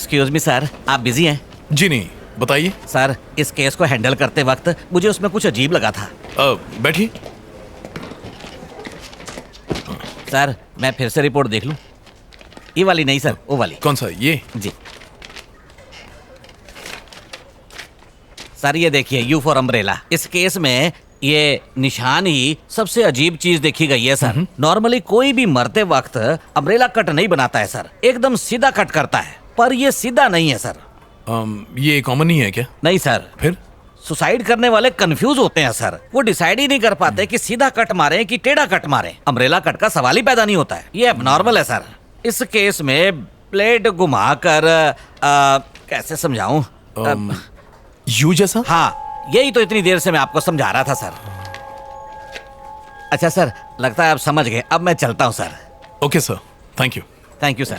Excuse me sir, आप busy हैं? जी नहीं, बताइए। सर, इस केस को हैंडल करते वक्त मुझे उसमें कुछ अजीब लगा था। बैठिए। सर, मैं फिर से रिपोर्ट देख लूं? ये वाली नहीं सर, वो वाली। कौन सा? ये? जी सर, ये देखिए, यू फॉर अम्ब्रेला। इस केस में ये निशान ही सबसे अजीब चीज देखी गई है सर। नॉर्मली कोई भी मरते वक्त अम्ब्रेला कट नहीं बनाता है सर, एकदम सीधा कट करता है, पर ये सीधा नहीं है सर। ये कॉमन नहीं है क्या? नहीं सर। फिर? सुसाइड करने वाले कंफ्यूज होते हैं सर, वो डिसाइड ही नहीं कर पाते कि सीधा कट मारे कि टेढ़ा कट मारे। अम्ब्रेला कट का सवाल ही पैदा नहीं होता है, ये एबनॉर्मल है सर। इस केस में ब्लेड घुमाकर कैसे समझाऊं? यू जैसा? हाँ, यही तो इतनी देर से मैं आपको समझा रहा था सर। अच्छा सर, लगता है आप समझ गए। अब मैं चलता हूं sir. Okay sir, thank you. Thank you sir.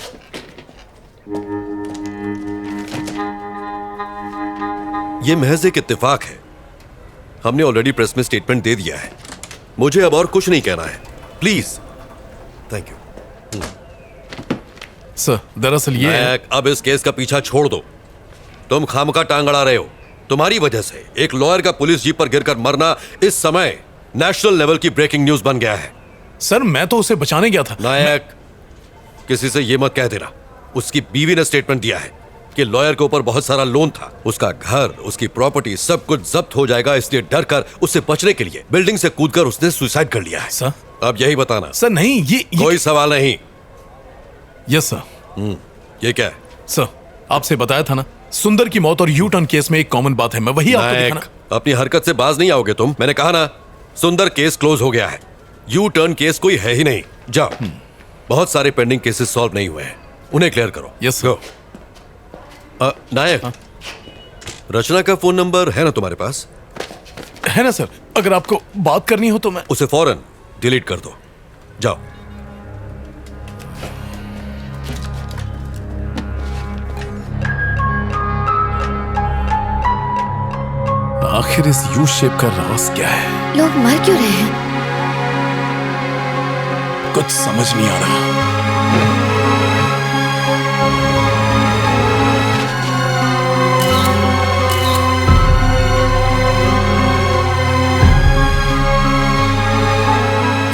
ये महज एक इत्तेफाक है। हमने ऑलरेडी प्रेस में स्टेटमेंट दे दिया है। मुझे अब और कुछ नहीं कहना है, प्लीज। Thank you sir. दरअसल ये अब इस केस का पीछा छोड़ दो। तुम खामखा टांग अड़ा रहे हो। तुम्हारी वजह से एक लॉयर का पुलिस जीप पर गिरकर मरना इस समय नेशनल लेवल की ब्रेकिंग न्यूज बन गया है। सर, मैं तो उसे बचाने गया था। नायक, किसी से ये मत कह देना। उसकी बीवी ने स्टेटमेंट दिया है कि लॉयर के ऊपर बहुत सारा लोन था। उसका घर, उसकी प्रॉपर्टी सब कुछ जब्त हो जाएगा, इसलिए डर कर उससे बचने के लिए बिल्डिंग से कूदकर उसने सुसाइड कर लिया है। सर, अब यही बताना। सर नहीं, ये कोई सवाल नहीं। Yes sir. ये क्या है? सर, आपसे बताया था ना, सुंदर की मौत और यू टर्न केस में एक कॉमन बात है। मैं वही आपको नायक, दिखाना। अपनी हरकत से बाज नहीं आओगे तुम। मैंने कहा ना, सुंदर केस क्लोज हो गया है। यू टर्न केस कोई है ही नहीं। जाओ, बहुत सारे पेंडिंग केसेस सॉल्व नहीं हुए हैं, उन्हें क्लियर करो। Yes sir. नायक, रचना का फोन नंबर है ना तुम्हारे पास? है ना सर, अगर आपको बात करनी हो तो मैं उसे फौरन डिलीट कर दो। जाओ। आखिर इस यू शेप का राज क्या है? लोग मर क्यों रहे हैं? कुछ समझ नहीं आ रहा।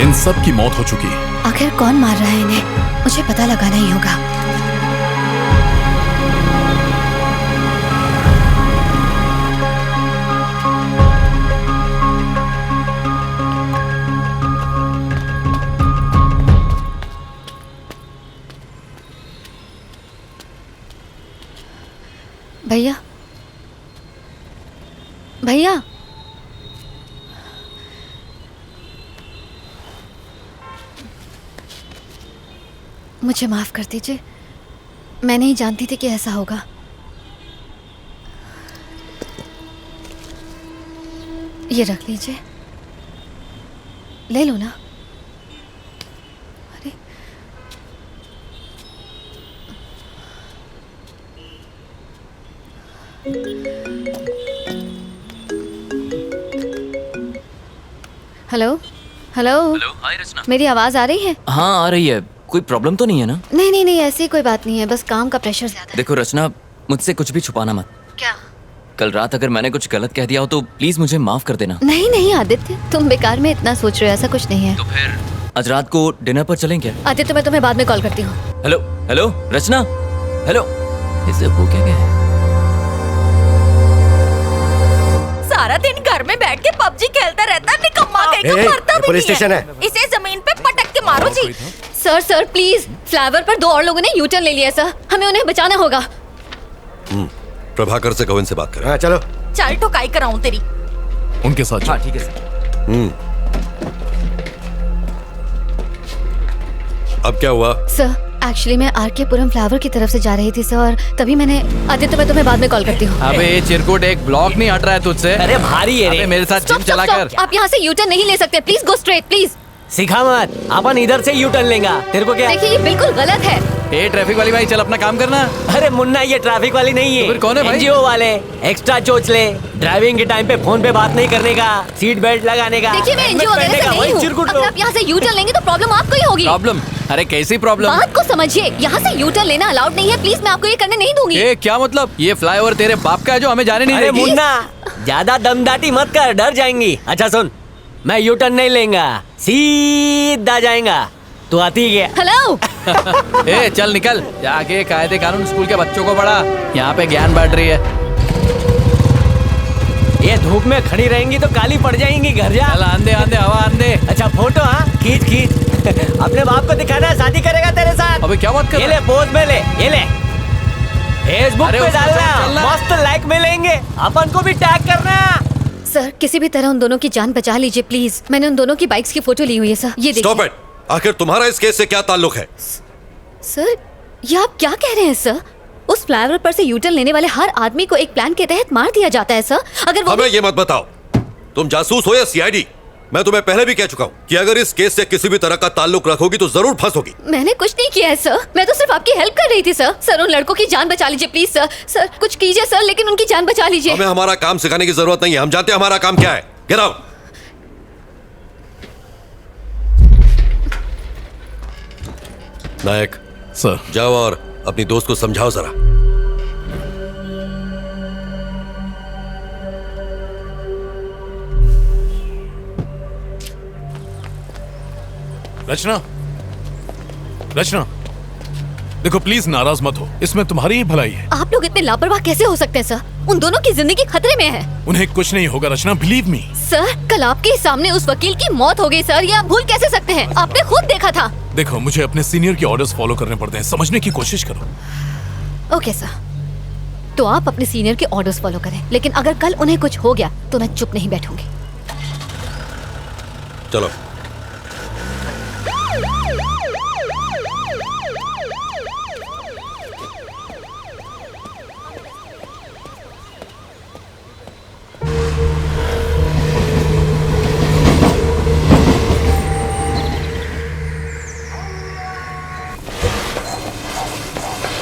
इन सब की मौत हो चुकी है। आखिर कौन मार रहा है इन्हें? मुझे पता लगाना ही होगा। भैया, भैया, मुझे माफ कर दीजिए। मैं नहीं जानती थी कि ऐसा होगा। ये रख लीजिए। ले लो ना। अरे, हेलो हेलो। हेलो, हाय रचना। मेरी आवाज आ रही है? हाँ, आ रही है। कोई प्रॉब्लम तो नहीं है ना? नहीं नहीं नहीं, ऐसी कोई बात नहीं है, बस काम का प्रेशर ज्यादा है। देखो रचना, मुझसे कुछ भी छुपाना मत। क्या? कल रात अगर मैंने कुछ गलत कह दिया हो तो प्लीज मुझे माफ कर देना। नहीं नहीं आदित्य, तुम बेकार में इतना सोच रहे हो, ऐसा कुछ नहीं है। तो फिर आज रात को डिनर पर चलें क्या? आदित्य, मैं तुम्हें बाद में कॉल करती हूँ। हेलो हेलो रचना, हेलो। इसे हो क्या गया है? सारा दिन घर में बैठ के पबजी खेलता रहता, निकम्मा कहीं का मरता भी पुलिस नहीं स्टेशन है। इसे जमीन पे पटक के मारो जी। सर सर प्लीज, फ्लावर पर 2 और लोगों ने यूटर्न ले लिया सर, हमें उन्हें बचाना होगा। प्रभाकर से कहो इनसे बात करें। हाँ चलो। चल ठोकाई कराऊं तेरी। उनके साथ हाँ ठीक है सर। अब क्या हुआ? सर, एक्चुअली मैं आरके पुरम फ्लावर की तरफ से जा रही थी सर, और तभी मैंने आदित्य, मैं तुम्हें बाद में कॉल करती हूँ। अबे चिरकुट, एक ब्लॉक नहीं हट रहा है तुझसे। अरे भारी है रे। अबे मेरे साथ जिम चला कर। आप यहाँ से यूटर्न नहीं ले सकते, प्लीज गो स्ट्रेट प्लीज। सिखा मत, अपन इधर से यू टर्न लेंगा। तेरे को क्या? देखिए ये बिल्कुल गलत है। ए ट्रैफिक वाली भाई चल अपना काम करना। अरे मुन्ना ये ट्रैफिक वाली नहीं है। तो फिर कौन है भाई? एनजीओ वाले। एक्स्ट्रा चोच ले, ड्राइविंग के टाइम पे फोन पे बात नहीं करने का, सीट बेल्ट लगाने का। देखिए मैं एनजीओ वगैरह से नहीं हूँ। अगर आप यहाँ से यू टर्न लेंगे तो प्रॉब्लम आपको ही होगी। प्रॉब्लम? अरे कैसी प्रॉब्लम? बात को समझिए, यहाँ से यू टर्न लेना अलाउड नहीं है। प्लीज मैं आपको ये करने नहीं दूंगी। ए क्या मतलब? ये फ्लाईओवर तेरे बाप का है जो हमें जाने नहीं अरे देगी? मुन्ना ज्यादा दमदाटी मत कर, डर जाएंगी। अच्छा सुन, मैं यू टर्न नहीं लेंगा, सीधा जाएगा। तू आती है क्या? हेलो। ए चल निकल, जाके कायदे कानून स्कूल के बच्चों को पढ़ा। यहाँ पे ज्ञान बांट रही है। ये धूप में खड़ी रहेंगी तो काली पड़ जाएंगी, घर जा। चल आंदे आंदे हवा आंदे। अच्छा फोटो, हाँ खींच खींच। अपने बाप को दिखाना है, शादी करेगा तेरे साथ। अबे क्या बात कर ये रहा ले पोज में ले, ये ले फेसबुक अरे पे उसको डालना, चलना। मस्त लाइक मिलेंगे, अपन को भी टैग करना। सर किसी भी तरह उन दोनों की जान बचा लीजिए प्लीज। मैंने उन दोनों की बाइक्स की फोटो ली हुई है सर, ये स्टॉप देखिए। इट। आखिर तुम्हारा इस केस से क्या ताल्लुक है? सर ये आप क्या कह रहे हैं सर? उस फ्लाईओवर पर से यूटर्न लेने वाले हर आदमी को एक प्लान के तहत मार दिया जाता है सर। अगर वो हमें ये मत बताओ, तुम जासूस हो या सीआईडी। मैं तुम्हें पहले भी कह चुका हूँ कि अगर इस केस से किसी भी तरह का ताल्लुक रखोगी तो जरूर फंसोगी। मैंने कुछ नहीं किया है सर, मैं तो सिर्फ आपकी हेल्प कर रही थी सर। सर उन लड़कों की जान बचा लीजिए प्लीज सर। सर कुछ कीजिए सर, लेकिन उनकी जान बचा लीजिए। हमें हमारा काम सिखाने की जरूरत नहीं है, हम जानते हैं हमारा काम क्या है। Get out. नायक सर जाओ और अपनी दोस्त को समझाओ जरा। रचना, रचना देखो प्लीज नाराज मत हो, इसमें तुम्हारी ही भलाई है। आप लोग इतने लापरवाह कैसे हो सकते हैं सर? उन दोनों की जिंदगी खतरे में है। उन्हें कुछ नहीं होगा रचना, बिलीव मी। सर कल आपके सामने उस वकील की मौत हो गई सर, ये आप भूल कैसे सकते हैं? आपने खुद देखा था। देखो मुझे अपने सीनियर के ऑर्डर्स फॉलो करने पड़ते हैं, समझने की कोशिश करो। ओके सर, तो आप अपने सीनियर के ऑर्डर्स फॉलो करें, लेकिन अगर कल उन्हें कुछ हो गया तो मैं चुप नहीं बैठूंगी। चलो।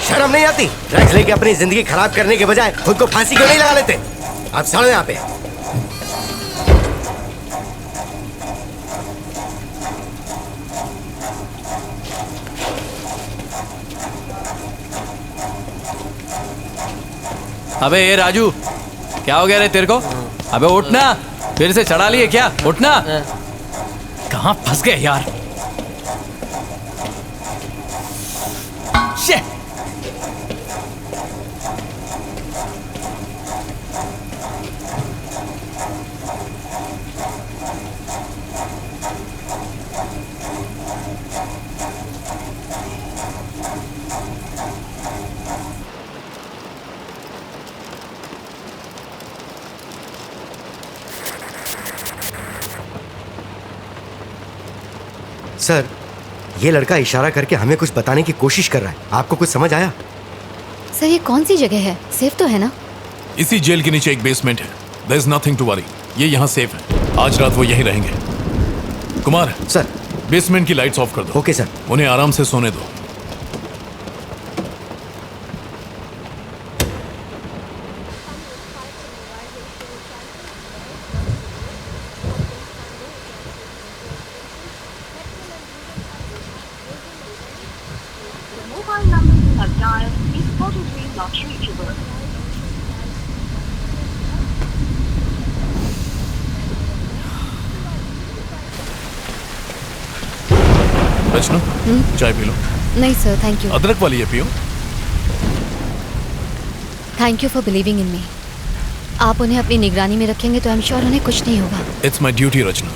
शर्म नहीं आती? ड्रग्स लेके अपनी जिंदगी खराब करने के बजाय खुद को फांसी क्यों नहीं लगा लेते? आप चलो यहाँ पे। अबे ये राजू, क्या हो गया रे तेरे को? अबे उठना, फिर से चढ़ा लिए क्या? उठना। कहाँ फंस गए यार? Shit! सर ये लड़का इशारा करके हमें कुछ बताने की कोशिश कर रहा है, आपको कुछ समझ आया? सर ये कौन सी जगह है? सेफ तो है ना? इसी जेल के नीचे एक बेसमेंट है, there is nothing to worry. ये यहाँ सेफ है, आज रात वो यहीं रहेंगे। कुमार सर बेसमेंट की लाइट्स ऑफ कर दो। Okay sir. उन्हें आराम से सोने दो। रचना चाय पी लो। नहीं सर थैंक यू। अदरक वाली है, पियो। Thank you for believing in me. आप उन्हें अपनी निगरानी में रखेंगे तो आई एम श्योर उन्हें कुछ नहीं होगा। इट्स माई ड्यूटी रचना।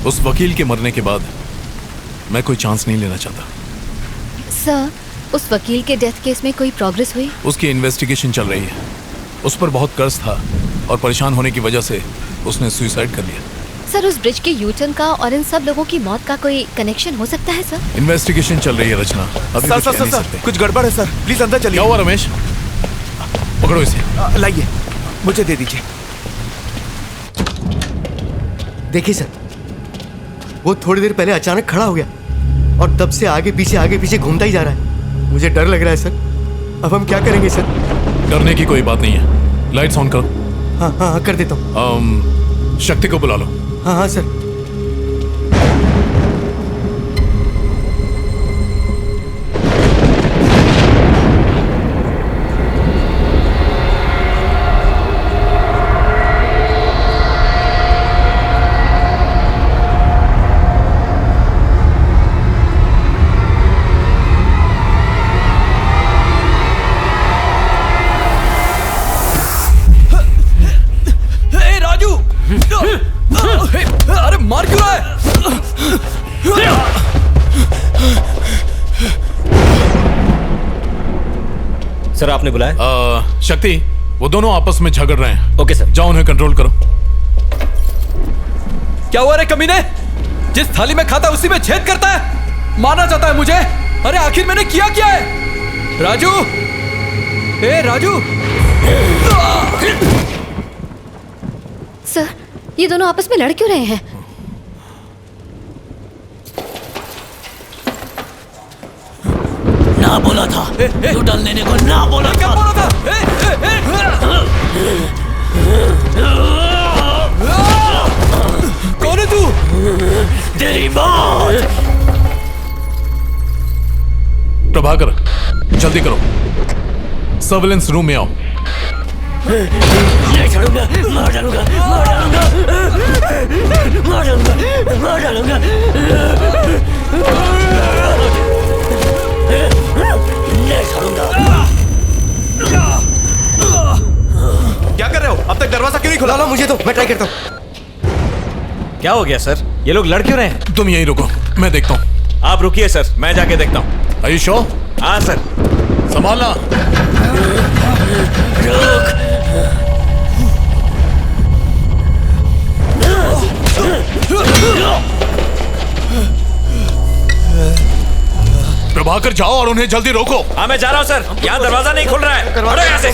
उस वकील के मरने के बाद मैं कोई चांस नहीं लेना चाहता। सर उस वकील के डेथ केस में कोई प्रोग्रेस हुई? उसकी इन्वेस्टिगेशन चल रही है। उस पर बहुत कर्ज था और परेशान होने की वजह से उसने सुसाइड कर लिया। सर उस ब्रिज के यूटर्न का और इन सब लोगों की मौत का कोई कनेक्शन हो सकता है सर? इन्वेस्टिगेशन चल रही है रचना, अभी सर कुछ सर कह सर नहीं सर सकते। कुछ गड़बड़ है सर, प्लीज अंदर चलिए। क्या हुआ रमेश? पकड़ो इसे। लाइए, मुझे दे दीजिए। देखिए सर, वो थोड़ी देर पहले अचानक खड़ा हो गया और तब से आगे पीछे घूमता ही जा रहा है। मुझे डर लग रहा है सर। अब हम क्या करेंगे सर? डरने की कोई बात नहीं है। लाइट्स ऑन करो। हाँ हाँ हाँ कर देता हूँ। शक्ति को बुला लो। हाँ हाँ सर। अरे मार क्यों रहा है? सर आपने बुलाया? शक्ति, वो दोनों आपस में झगड़ रहे हैं। Okay sir. जाओ उन्हें कंट्रोल करो। क्या हुआ रे कमीने? जिस थाली में खाता उसी में छेद करता है, मारना चाहता है मुझे। अरे आखिर मैंने किया क्या है? राजू, ए राजू। सर, ये दोनों आपस में लड़ क्यों रहे हैं? ना बोला था यूटर्न लेने को, ना बोला क्या बोला था? कौन है तू? तेरी मौत। प्रभाकर, जल्दी करो, सर्विलेंस रूम में आओ। नहीं छोड़ूंगा, मार डालूंगा, मार डालूंगा, मार डालूंगा, मार डालूंगा। नहीं छोड़ूंगा। क्या कर रहे हो? अब तक दरवाजा क्यों नहीं खुला? लो मुझे तो, मैं ट्राई करता हूँ। क्या हो गया सर? ये लोग लड़ क्यों रहे हैं? तुम यहीं रुको, मैं देखता हूँ। आप रुकिए सर, मैं जाके देखता हूँ। Are you sure? हाँ सर। संभालना। प्रभाकर जाओ और उन्हें जल्दी रोको। हाँ मैं जा रहा हूँ सर, यहाँ दरवाजा नहीं खुल रहा है। हटो यहाँ से।